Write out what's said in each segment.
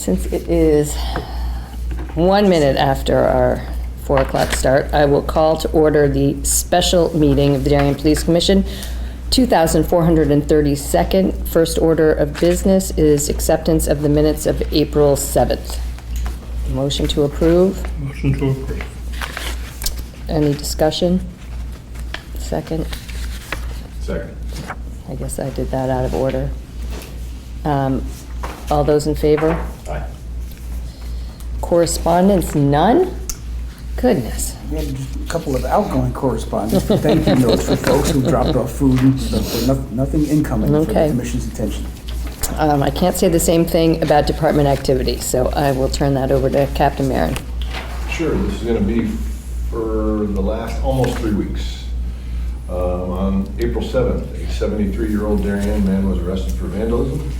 Since it is 1 minute after our 4 o'clock start, I will call to order the special meeting of the Darien Police Commission, 2,432nd. First order of business is acceptance of the minutes of April 7th. Motion to approve. Motion to approve. Any discussion? Second? Second. I guess I did that out of order. All those in favor? Aye. Correspondence, none? Goodness. We had a couple of outgoing correspondence, thank you notes for folks who dropped off food and stuff, but nothing incoming for the Okay. commission's attention. I can't say the same thing about department activity, so I will turn that over to Captain Marin. Sure, this is going to be for the last almost 3 weeks. On April 7th, a 73-year-old Darien man was arrested for vandalism.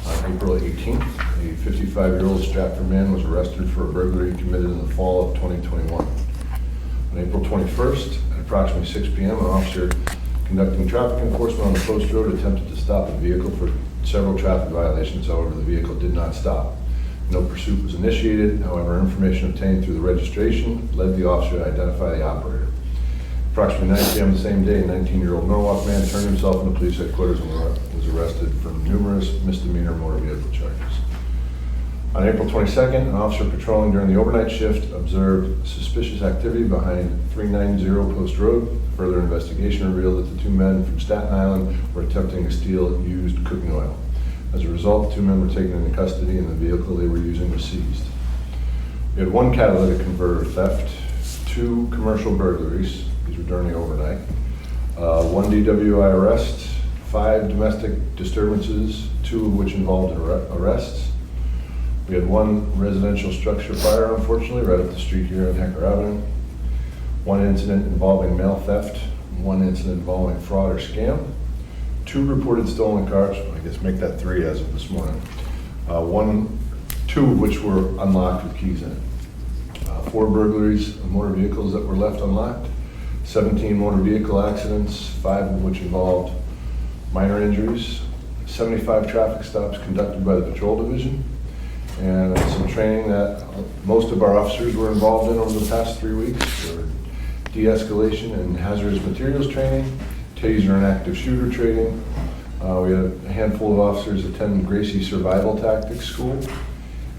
On April 18th, a 55-year-old Stratford man was arrested for a burglary committed in the fall of 2021. On April 21st, at approximately 6 p.m., an officer conducting traffic enforcement on the post road attempted to stop a vehicle for several traffic violations. However, the vehicle did not stop. No pursuit was initiated. However, information obtained through the registration led the officer to identify the operator. Approximately 9 p.m. the same day, a 19-year-old Norwalk man turned himself into police headquarters and was arrested for numerous misdemeanor motor vehicle charges. On April 22nd, an officer patrolling during the overnight shift observed suspicious activity behind 390 Post Road. Further investigation revealed that the 2 men from Staten Island were attempting to steal used cooking oil. As a result, the 2 men were taken into custody and the vehicle they were using was seized. We had 1 catalytic converter theft, 2 commercial burglaries, these were during the overnight, 1 DWI arrest, 5 domestic disturbances, 2 of which involved arrests. We had 1 residential structure fire, unfortunately, right up the street here on Hecker Avenue. 1 incident involving mail theft, 1 incident involving fraud or scam. 2 reported stolen cars, I guess make that 3 as of this morning. 2 of which were unlocked with keys in it. 4 burglaries of motor vehicles that were left unlocked. 17 motor vehicle accidents, 5 of which involved minor injuries. 75 traffic stops conducted by the patrol division. And some training that most of our officers were involved in over the past 3 weeks. There were de-escalation and hazardous materials training, taser and active shooter training. We had a handful of officers attend Gracie Survival Tactics School.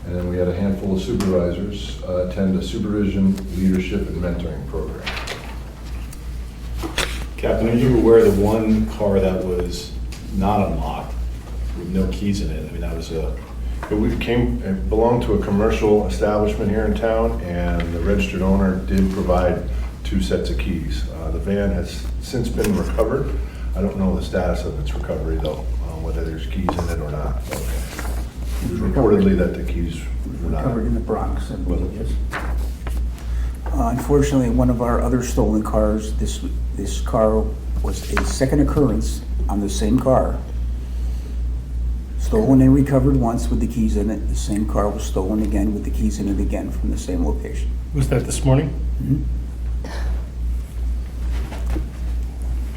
And then we had a handful of supervisors attend a supervision, leadership, and mentoring program. Captain, are you aware of the 1 car that was not unlocked with no keys in it? I mean, that was a... It belonged to a commercial establishment here in town, and the registered owner did provide 2 sets of keys. The van has since been recovered. I don't know the status of its recovery though, whether there's keys in it or not. It was reportedly that the keys were not. Recovered in the Bronx, I believe, yes. Unfortunately, one of our other stolen cars, this car was a second occurrence on the same car. Stolen and recovered once with the keys in it. The same car was stolen again with the keys in it again from the same location. Was that this morning? Mm-hmm.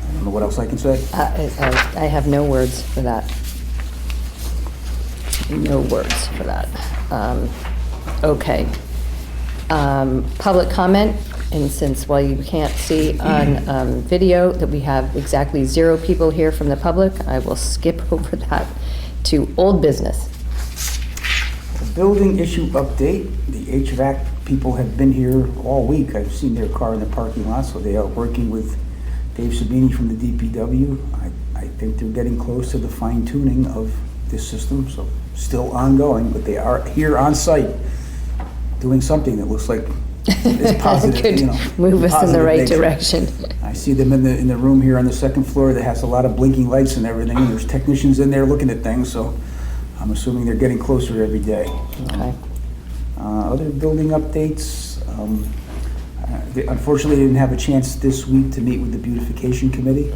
I don't know what else I can say. I have no words for that. No words for that. Okay. Public comment, and since while you can't see on video that we have exactly 0 people here from the public, I will skip over that to old business. Building issue update. The HVAC people have been here all week. I've seen their car in the parking lot, so they are working with Dave Sabini from the DPW. I think they're getting close to the fine tuning of this system, so still ongoing, but they are here on site doing something that looks like is positive. Could move us in the right direction. I see them in the room here on the 2nd floor that has a lot of blinking lights and everything. There's technicians in there looking at things, so I'm assuming they're getting closer every day. Okay. Other building updates. Unfortunately, I didn't have a chance this week to meet with the beautification committee.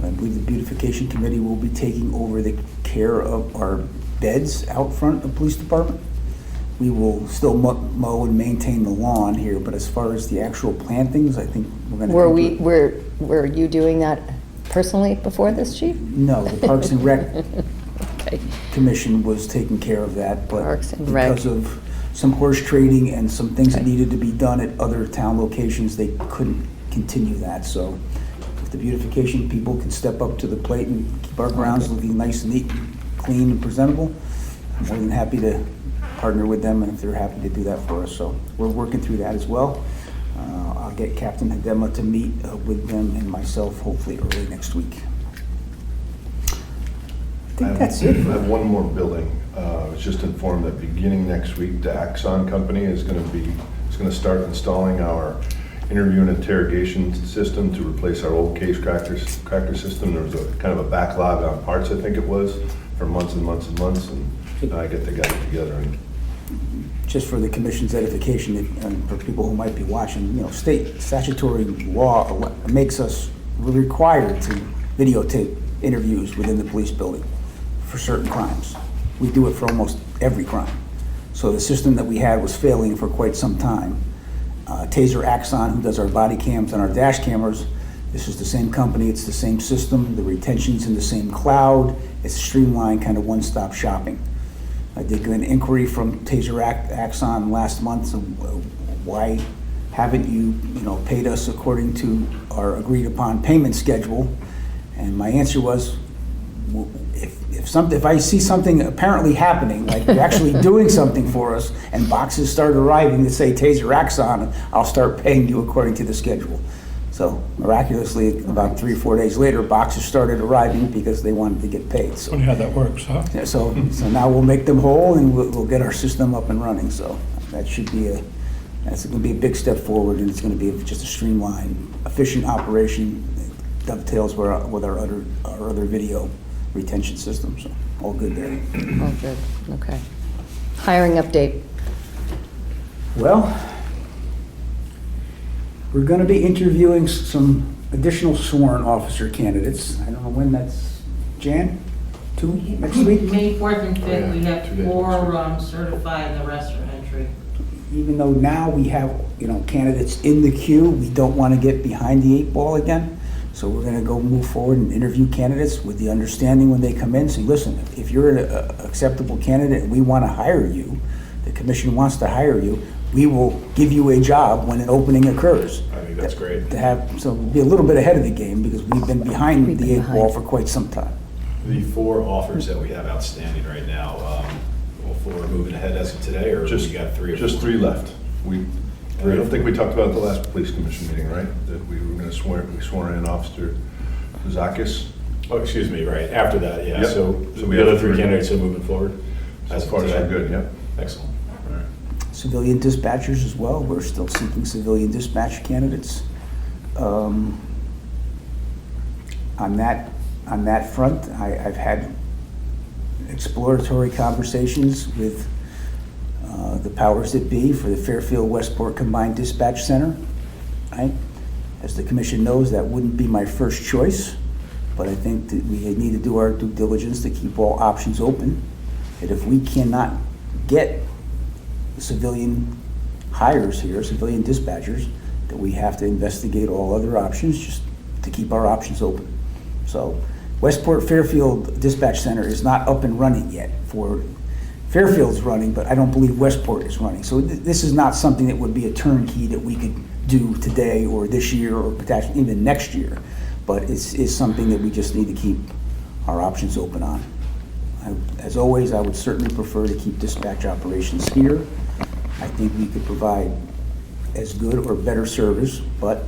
I believe the beautification committee will be taking over the care of our beds out front of the police department. We will still mow and maintain the lawn here, but as far as the actual plantings, I think we're going to... Were you doing that personally before this, Chief? No, the Parks and Rec Okay. Commission was taking care of that, but Parks and Rec. because of some horse trading and some things that Okay. needed to be done at other town locations, they couldn't continue that. So if the beautification people can step up to the plate and keep our grounds looking nice and neat, clean and presentable, I'm more than happy to partner with them, and if they're happy to do that for us. So we're working through that as well. I'll get Captain Hedema to meet with them and myself hopefully early next week. I think that's it. I have one more building. I was just informed that beginning next week, the Axon Company is going to start installing our interview and interrogation system to replace our old case cracker system. There was a kind of a backlog on parts, I think it was, for months and months and months, and I get the guys together and Just for the commission's edification and for people who might be watching, you know, state statutory law makes us required to videotape interviews within the police building for certain crimes. We do it for almost every crime. So the system that we had was failing for quite some time. Taser Axon, who does our body cams and our dash cameras, this is the same company, it's the same system, the retention's in the same cloud, it's streamlined kind of one-stop shopping. I did get an inquiry from Taser Axon last month, so why haven't you paid us according to our agreed upon payment schedule? And my answer was, if I see something apparently happening, like you're actually doing something for us, and boxes start arriving that say Taser Axon, I'll start paying you according to the schedule. So miraculously, about 3 or 4 days later, boxes started arriving because they wanted to get paid. So, Funny how that works, huh? yeah, so now we'll make them whole and we'll get our system up and running. So that should be that's going to be a big step forward, and it's going to be just a streamlined, efficient operation. It dovetails with our other video retention system. So all good there. Oh, good, okay. Hiring update. Well, we're going to be interviewing some additional sworn officer candidates. I don't know when that's, Jan? 2 next week? May 4th and 5th, yeah, we have 2 days 4 certified, and the rest are entry. Even though now we have, candidates in the queue, we don't want to get behind the 8 ball again. So we're going to go move forward and interview candidates with the understanding when they come in, say, listen, if you're an acceptable candidate and we want to hire you, the commission wants to hire you, we will give you a job when an opening occurs. I think that's great. To have, so be a little bit ahead of the game because we've been behind the 8 ball for quite some time. The 4 offers that we have outstanding right now, all 4 are moving ahead as of today, or just we got 3 or 4? just 3 left. I don't think we talked about it at the last police commission meeting, right? That we were going to swear in Officer Zakis. Oh, excuse me, right, after that, yeah. Yep. So So we the other have 3 3. candidates are moving forward? As far as today? I'm good, yep. Excellent. All right. Civilian dispatchers as well. We're still seeking civilian dispatch candidates. On that front, I've had exploratory conversations with the powers that be for the Fairfield-Westport Combined Dispatch Center. Right? As the commission knows, that wouldn't be my first choice, but I think that we need to do our due diligence to keep all options open. That if we cannot get civilian hires here, civilian dispatchers, that we have to investigate all other options just to keep our options open. So Westport Fairfield Dispatch Center is not up and running yet. For Fairfield's running, but I don't believe Westport is running. So this is not something that would be a turnkey that we could do today or this year or potentially even next year. But it's something that we just need to keep our options open on. As always, I would certainly prefer to keep dispatch operations here. I think we could provide as good or better service, but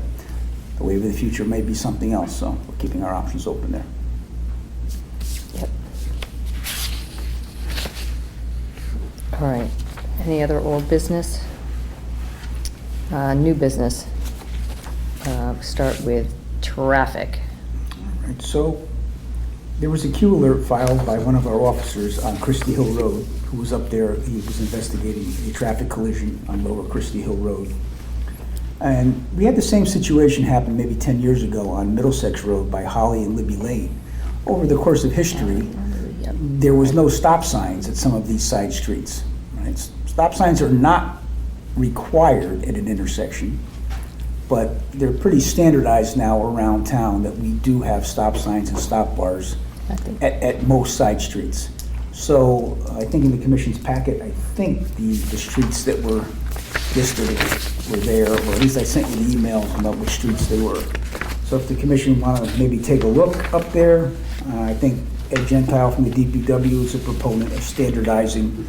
the wave of the future may be something else, so we're keeping our options open there. Yep. All right, any other old business? New business. Start with traffic. All right, so there was a Q alert filed by one of our officers on Christie Hill Road, who was up there. He was investigating a traffic collision on Lower Christie Hill Road. And we had the same situation happen maybe 10 years ago on Middlesex Road by Holly and Libby Lane. Over the course of history, Yep. there was no stop signs at some of these side streets. Right? Stop signs are not required at an intersection, but they're pretty standardized now around town that we do have stop signs and stop bars I think at most side streets. So I think in the commission's packet, I think the streets that were listed were there, or at least I sent you the emails about which streets they were. So if the commission want to maybe take a look up there, I think Ed Gentile from the DPW is a proponent of standardizing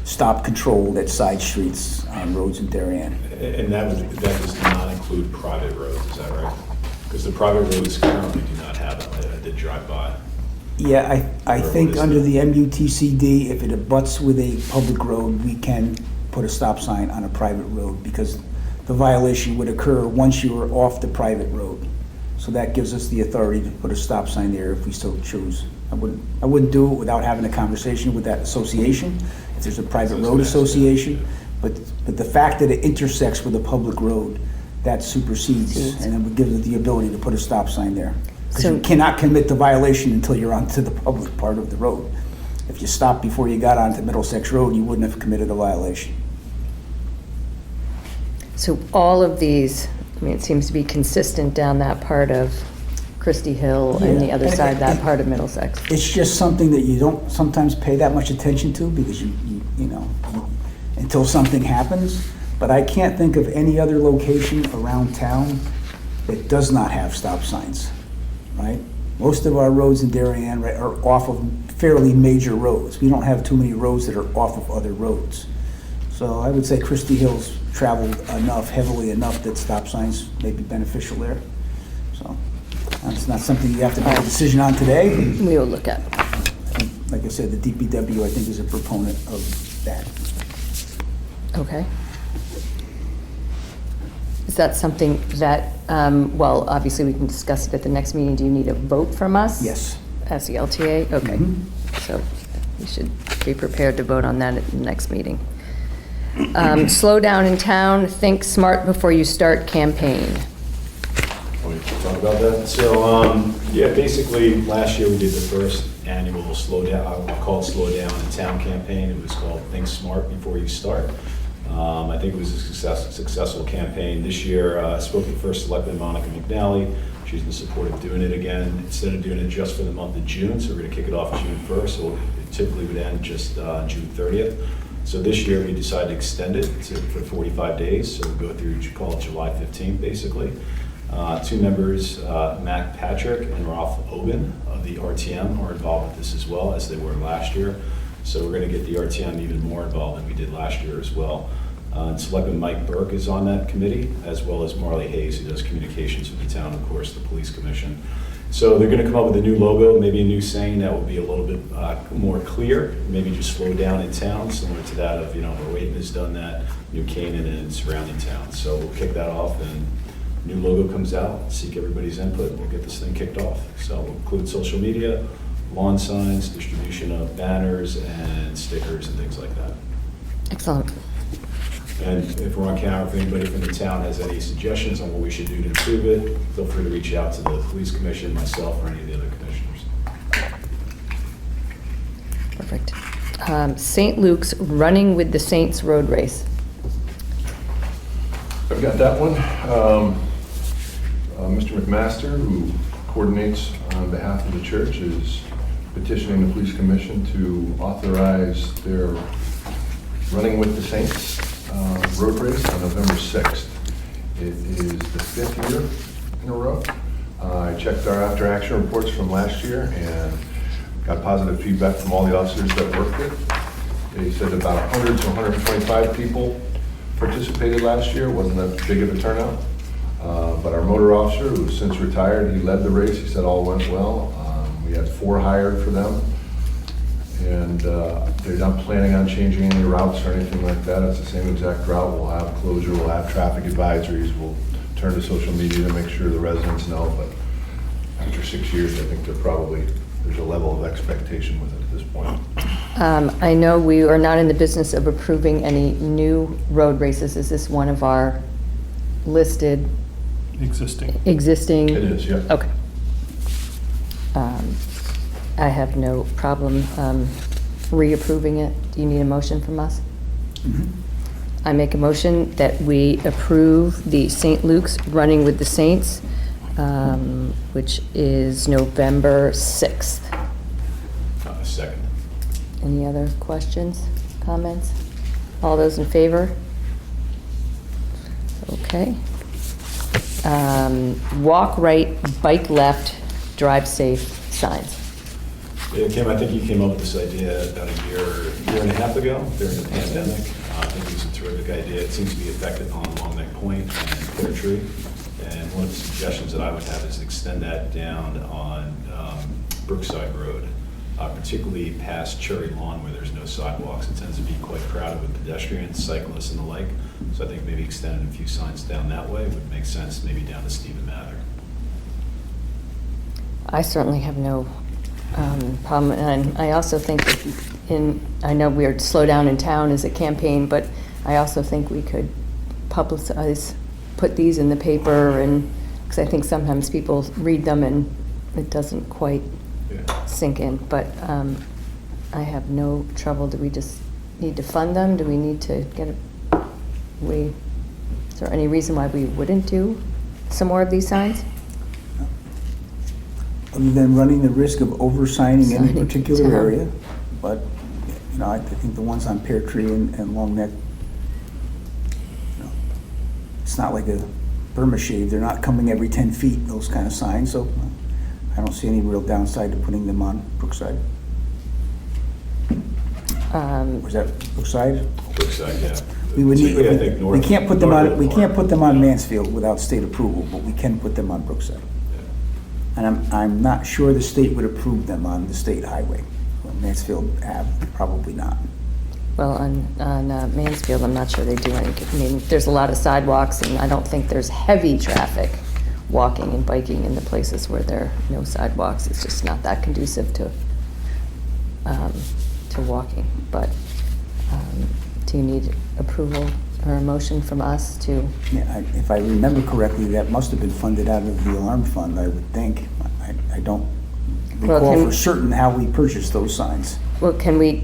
stop control at side streets on roads in Darien. And that does not include private roads, is that right? Because the private roads currently do not have it. I did drive by. Yeah, I think under the MUTCD, if it abuts with a public road, we can put a stop sign on a private road because the violation would occur once you were off the private road. So that gives us the authority to put a stop sign there if we so choose. I wouldn't do it without having a conversation with that association, if there's a private road association. But the fact that it intersects with a public road, that supersedes, and it would give it the ability to put a stop sign there. Because you cannot commit the violation until you're onto the public part of the road. If you stopped before you got onto Middlesex Road, you wouldn't have committed a violation. So all of these, I mean, it seems to be consistent down that part of Christie Hill and the Yeah. other side, that part of Middlesex. It's just something that you don't sometimes pay that much attention to because you know, until something happens. But I can't think of any other location around town that does not have stop signs, right? Most of our roads in Darien are off of fairly major roads. We don't have too many roads that are off of other roads. So I would say Christie Hill's traveled enough, heavily enough that stop signs may be beneficial there. So it's not something you have to make a decision on today. We will look at. Like I said, the DPW, I think, is a proponent of that. Okay. Is that something that, well, obviously we can discuss it at the next meeting. Do you need a vote from us? Yes. As the LTA? Okay. Mhm. So we should be prepared to vote on that at the next meeting. Slow down in town, think smart before you start campaign. Want me to talk about that? So, yeah, basically, last year we did the first annual slow down, I'll call it Slow Down in Town campaign. It was called Think Smart Before You Start. I think it was a successful campaign. This year, I spoke with First Selectman Monica McNally. She's in support of doing it again. Instead of doing it just for the month of June, so we're going to kick it off June 1st, so it typically would end just June 30th. So this year, we decided to extend it for 45 days, so we'll go through, you call it July 15th, basically. Two members, Matt Patrick and Ralph Oben of the RTM are involved with this as well, as they were last year. So we're going to get the RTM even more involved than we did last year as well. And Selectman Mike Burke is on that committee, as well as Marley Hayes, who does communications with the town, of course, the police commission. So they're going to come up with a new logo, maybe a new saying that will be a little bit more clear, maybe just slow down in town, similar to that of, Wayton has done that, New Canaan and surrounding towns. So we'll kick that off, and new logo comes out, seek everybody's input, and we'll get this thing kicked off. So we'll include social media, lawn signs, distribution of banners and stickers and things like that. Excellent. And if we're on camera, if anybody from the town has any suggestions on what we should do to improve it, feel free to reach out to the police commission, myself, or any of the other commissioners. Perfect. St. Luke's Running with the Saints Road Race. I've got that one. Mr. McMaster, who coordinates on behalf of the church, is petitioning the police commission to authorize their Running with the Saints road race on November 6th. It is the 5th year in a row. I checked our after action reports from last year and got positive feedback from all the officers that worked it. They said about 100 to 125 people participated last year. It wasn't that big of a turnout. But our motor officer, who's since retired, he led the race. He said all went well. We had 4 hired for them. And they're not planning on changing any routes or anything like that. It's the same exact route. We'll have closure, we'll have traffic advisories, we'll turn to social media to make sure the residents know. But after 6 years, I think there's a level of expectation with it at this point. I know we are not in the business of approving any new road races. Is this one of our listed Existing. existing? It is, yeah. Okay. I have no problem reapproving it. Do you need a motion from us? Mhm. I make a motion that we approve the St. Luke's Running with the Saints, which is November 6th. Second. Any other questions, comments? All those in favor? Okay. Walk right, bike left, drive safe signs. Yeah, Kim, I think you came up with this idea about a year and a half ago during the pandemic. I think it was a terrific idea. It seems to be effective on Long Neck Point and Pear Tree. And one of the suggestions that I would have is extend that down on Brookside Road, particularly past Cherry Lawn where there's no sidewalks. It tends to be quite crowded with pedestrians, cyclists, and the like. So I think maybe extending a few signs down that way would make sense, maybe down to Stephen Mather. I certainly have no problem, and I also think that I know we're slow down in town as a campaign, but I also think we could publicize, put these in the paper, and because I think sometimes people read them and it doesn't quite sink in. But I have no trouble. Do we just need to fund them? Do we need to get it? Is there any reason why we wouldn't do some more of these signs? Other than running the risk of over-signing any Signing particular town. area, but, you know, I think the ones on Pear Tree and Long Neck, you know, it's not like a Burma shave, they're not coming every 10 feet, those kind of signs, so I don't see any real downside to putting them on Brookside. Was that Brookside? Brookside, yeah. We would need, Particularly, I think, we can't put them north on, of we the can't park. put them on Mansfield without state approval, but we can put them on Brookside. Yeah. And I'm not sure the state would approve them on the state highway. Well, Mansfield Ave, probably not. Well, on Mansfield, I'm not sure they do any. I mean, there's a lot of sidewalks, and I don't think there's heavy traffic walking and biking in the places where there are no sidewalks. It's just not that conducive to walking. But do you need approval or a motion from us to? Yeah, if I remember correctly, that must have been funded out of the alarm fund, I would think. I don't Well, recall can- for certain how we purchased those signs. Well, can we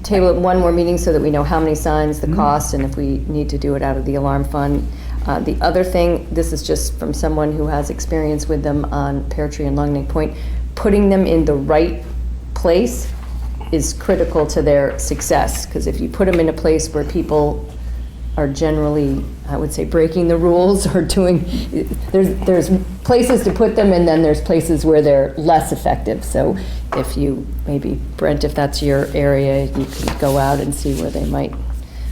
table it one more meeting so that we know how many signs, the cost, and if we need to do it out of the alarm fund? The other thing, this is just from someone who has experience with them on Pear Tree and Long Neck Point, putting them in the right place is critical to their success, because if you put them in a place where people are generally, I would say, breaking the rules or doing, there's places to put them, and then there's places where they're less effective. So if you, maybe Brent, if that's your area, you can go out and see where they might.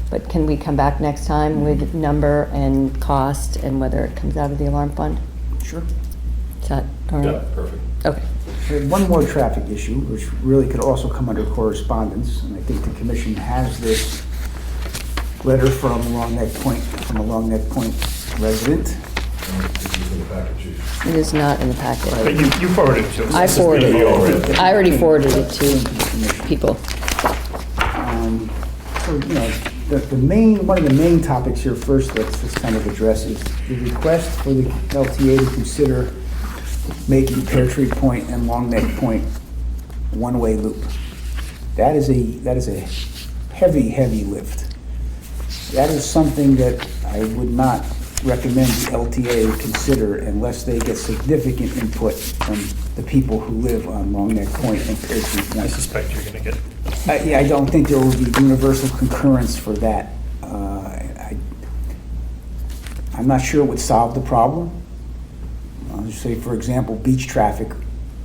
But can we come back next time with number and cost and whether it comes out of the alarm fund? Sure. Is that all right? Yeah, perfect. Okay. We have one more traffic issue, which really could also come under correspondence, and I think the commission has this letter from a Long Neck Point resident. This is in the packet, Chief. It is not in the But packet. you forwarded it to us. I forwarded This is it. I already forwarded it to people. So, you know, one of the main topics here first, let's kind of address is the request for the LTA to consider making Pear Tree Point and Long Neck Point one-way loop. That is a heavy lift. That is something that I would not recommend the LTA consider unless they get significant input from the people who live on Long Neck Point and Pear Tree Point. I suspect you're going to get. Yeah, I don't think there will be universal concurrence for that. I'm not sure it would solve the problem. I'll just say, for example, beach traffic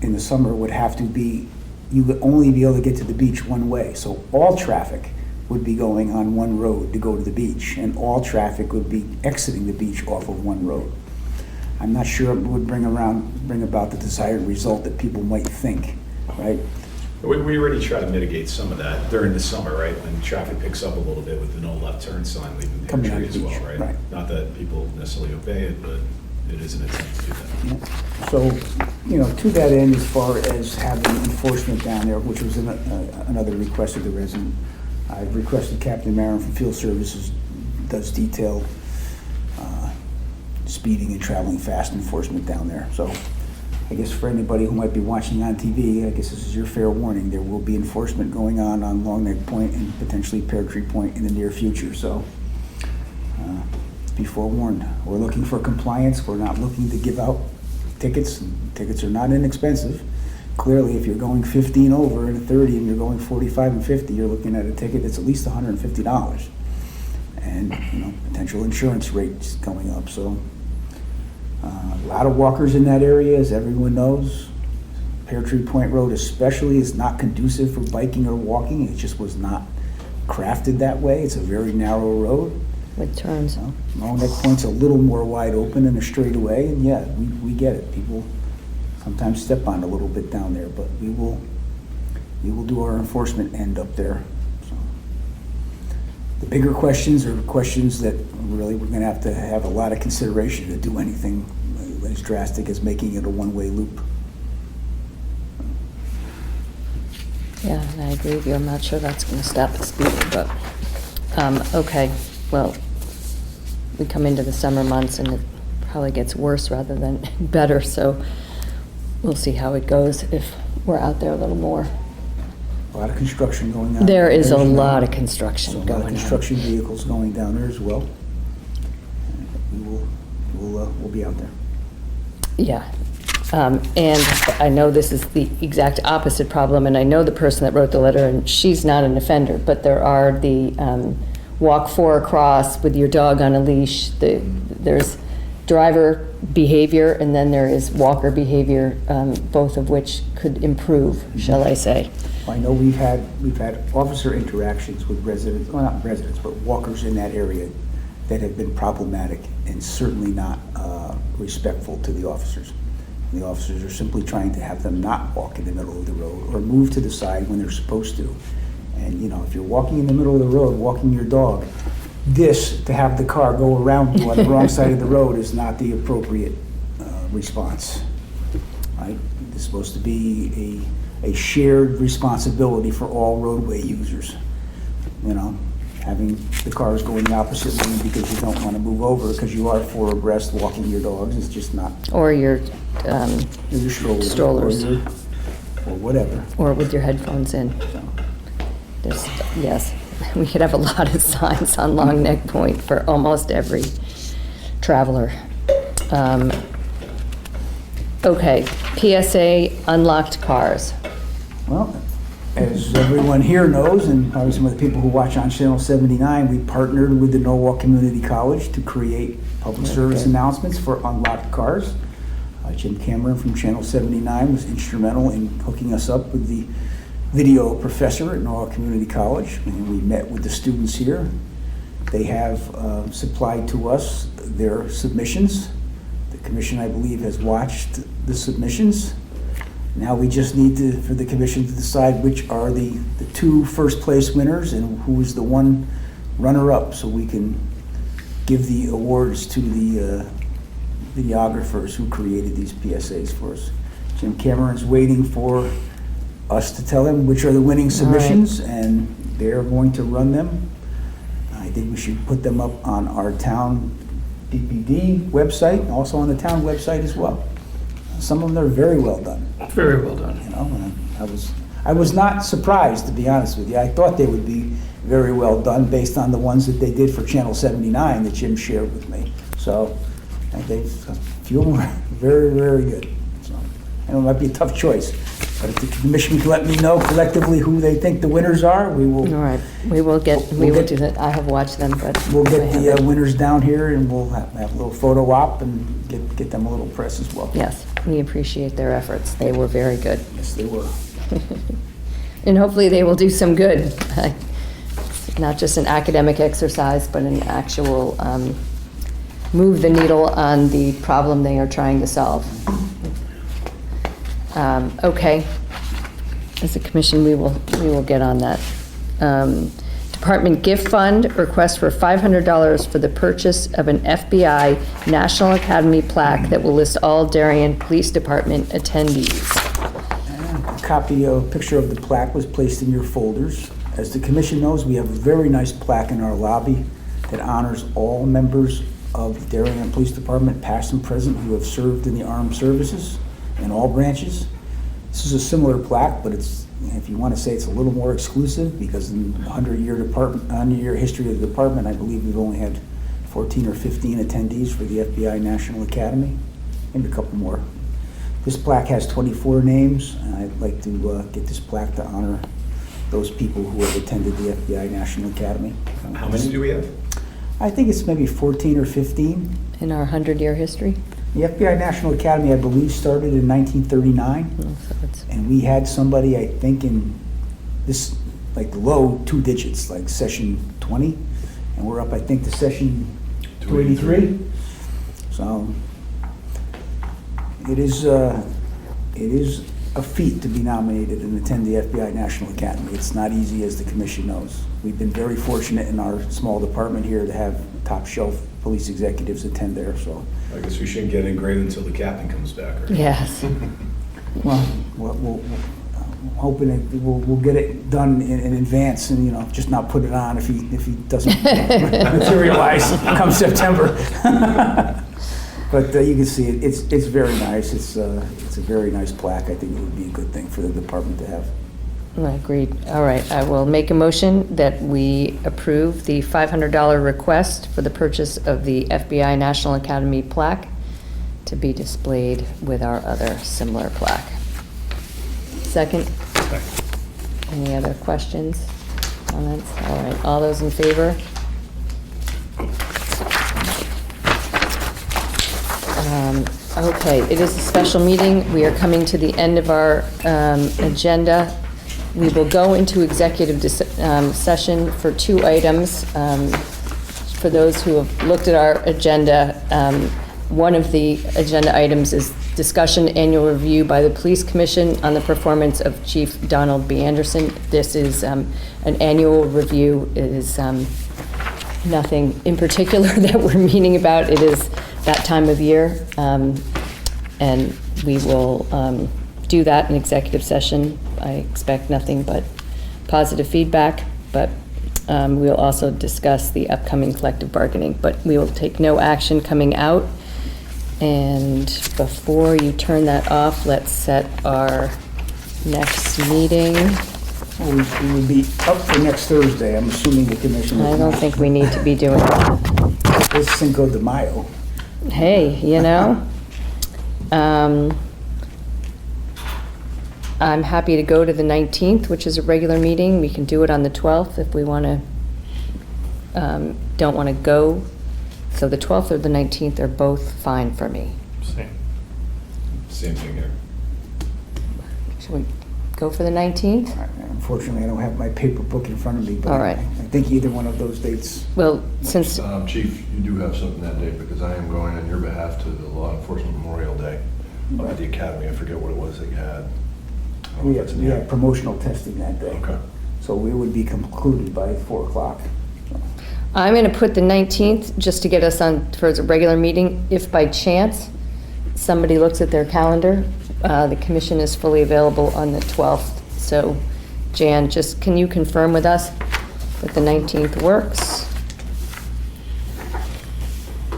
in the summer would have to be, you would only be able to get to the beach one way. So all traffic would be going on one road to go to the beach, and all traffic would be exiting the beach off of one road. I'm not sure it would bring about the desired result that people might think, right? We already try to mitigate some of that during the summer, right? When traffic picks up a little bit with the no left turn sign leaving Pear Coming out Tree of as the well, beach, right? right. Not that people necessarily obey it, but it is an attempt to do that. So, you know, to that end, as far as having enforcement down there, which was another request of the resident, I've requested Captain Marin from Field Services does detail speeding and traveling fast enforcement down there. So I guess for anybody who might be watching on TV, I guess this is your fair warning. There will be enforcement going on Long Neck Point and potentially Pear Tree Point in the near future. So be forewarned. We're looking for compliance. We're not looking to give out tickets. Tickets are not inexpensive. clearly, if you're going 15 over and a 30 and you're going 45 and 50, you're looking at a ticket that's at least $150. And, potential insurance rates going up, so. A lot of walkers in that area, as everyone knows. Pear Tree Point Road especially is not conducive for biking or walking. It just was not crafted that way. It's a very narrow road. With turns. Long Neck Point's a little more wide open and a straightaway, and yeah, we get it. People sometimes step on a little bit down there, but we will do our enforcement end up there. So, the bigger questions are questions that really we're gonna have to have a lot of consideration to do anything as drastic as making it a one-way loop. Yeah, and I agree with you. I'm not sure that's going to stop the speed, but, okay, well, we come into the summer months and it probably gets worse rather than better, so we'll see how it goes if we're out there a little more. A lot of construction going on. There is a There's lot of so construction a lot going of on. construction vehicles going down there as well. We'll be out there. Yeah. And I know this is the exact opposite problem, and I know the person that wrote the letter, and she's not an offender, but there are the walk 4 across with your dog on a leash. There's driver behavior, and then there is walker behavior, both of which could improve, shall I say. I know we've had officer interactions with residents, well, not residents, but walkers in that area that have been problematic and certainly not respectful to the officers. And the officers are simply trying to have them not walk in the middle of the road or move to the side when they're supposed to. And if you're walking in the middle of the road, walking your dog, to have the car go around you on the wrong side of the road is not the appropriate response. Right? It's supposed to be a shared responsibility for all roadway users. Having the cars go in the opposite lane because you don't want to move over because you are 4 abreast walking your dogs is just not. Or your Your strollers. or whatever. Or with your headphones in. Yes, we could have a lot of signs on Long Neck Point for almost every traveler. Okay, PSA Unlocked Cars. Well, as everyone here knows, and probably some of the people who watch on Channel 79, we partnered with the Norwalk Community College to create public service announcements for Unlocked Cars. Jim Cameron from Channel 79 was instrumental in hooking us up with the video professor at Norwalk Community College, and we met with the students here. They have supplied to us their submissions. The commission, I believe, has watched the submissions. Now we just need for the commission to decide which are the 2 first place winners and who is the 1 runner-up, so we can give the awards to the videographers who created these PSAs for us. Jim Cameron's waiting for us to tell him which are the winning submissions, and they're going to run them. I think we should put them up on our town DPD website, also on the town website as well. Some of them are very well done. Very well done. And I was not surprised, to be honest with you. I thought they would be very well done based on the ones that they did for Channel 79 that Jim shared with me. So I think a few of them were very, very good. So I know it might be a tough choice, but if the commission can let me know collectively who they think the winners are, we will. All right, we will do that. I have watched them, but. We'll get the winners down here and we'll have a little photo op and get them a little press as well. Yes, we appreciate their efforts. They were very good. Yes, they were. And hopefully they will do some good. Not just an academic exercise, but an actual move the needle on the problem they are trying to solve. Okay. As a commission, we will get on that. Department gift fund, request for $500 for the purchase of an FBI National Academy plaque that will list all Darien Police Department attendees. A picture of the plaque was placed in your folders. As the commission knows, we have a very nice plaque in our lobby that honors all members of the Darien Police Department, past and present, who have served in the armed services in all branches. This is a similar plaque, but it's, if you want to say, it's a little more exclusive because in the 100-year history of the department, I believe we've only had 14 or 15 attendees for the FBI National Academy, maybe a couple more. This plaque has 24 names, and I'd like to get this plaque to honor those people who have attended the FBI National Academy. How many do we have? I think it's maybe 14 or 15. In our 100-year history? The FBI National Academy, I believe, started in 1939, So it's- and we had somebody, I think, in this, like, low 2 digits, like session 20, and we're up, I think, to session 283. So it is a feat to be nominated and attend the FBI National Academy. It's not easy, as the commission knows. We've been very fortunate in our small department here to have top shelf police executives attend there, so. I guess we shouldn't get in grade until the captain comes back, right? Yes. Well, I'm hoping that we'll get it done in advance and, just not put it on if he doesn't materialize come September. But you can see it's very nice. It's a very nice plaque. I think it would be a good thing for the department to have. Agreed. All right, I will make a motion that we approve the $500 request for the purchase of the FBI National Academy plaque to be displayed with our other similar plaque. Second? Any other questions, comments? All right, all those in favor? Okay, it is a special meeting. We are coming to the end of our agenda. We will go into executive session for 2 items. For those who have looked at our agenda, one of the agenda items is discussion annual review by the Police Commission on the performance of Chief Donald B. Anderson. This is an annual review. It is nothing in particular that we're meeting about. It is that time of year, and we will do that in executive session. I expect nothing but positive feedback, but we'll also discuss the upcoming collective bargaining, but we will take no action coming out. And before you turn that off, let's set our next meeting. Well, we would be up for next Thursday. I'm assuming the commission. I don't think we need to be doing that. It's Cinco de Mayo. Hey, I'm happy to go to the 19th, which is a regular meeting. We can do it on the 12th if we want to, don't want to go. So the 12th or the 19th are both fine for me. Same. Same thing here. Should we go for the 19th? Unfortunately, I don't have my paper book in front of me, but All right. I think either one of those dates. Well, since, Chief, you do have something that day because I am going on your behalf to the Law Enforcement Memorial Day up at the Academy. I forget what it was that you had. I don't know We if that's in had here. promotional testing that day. Okay. So we would be concluded by 4 o'clock. I'm going to put the 19th just to get us on for a regular meeting. If by chance somebody looks at their calendar, the commission is fully available on the 12th. So Jan, just can you confirm with us that the 19th works?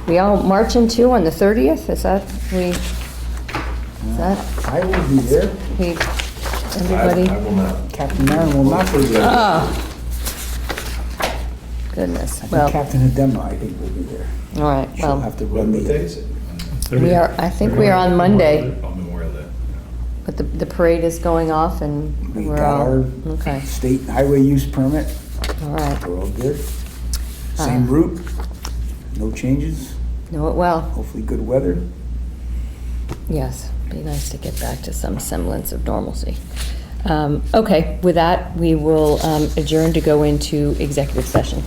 We all marching too on the 30th? Is that, I will be there. Everybody? I will not. Captain Marin will not be there. Oh. Goodness, I think well, Captain Hedema, I think, will be there. all right, She'll well, have to What run day the. is it? we are, I think we are on Monday, On Memorial Day. but the parade is going off and We we're got all, our okay, state highway use permit. all right. We're all good. Same route, no changes, Know it well, hopefully good weather. yes, be nice to get back to some semblance of normalcy. Okay, with that, we will adjourn to go into executive session.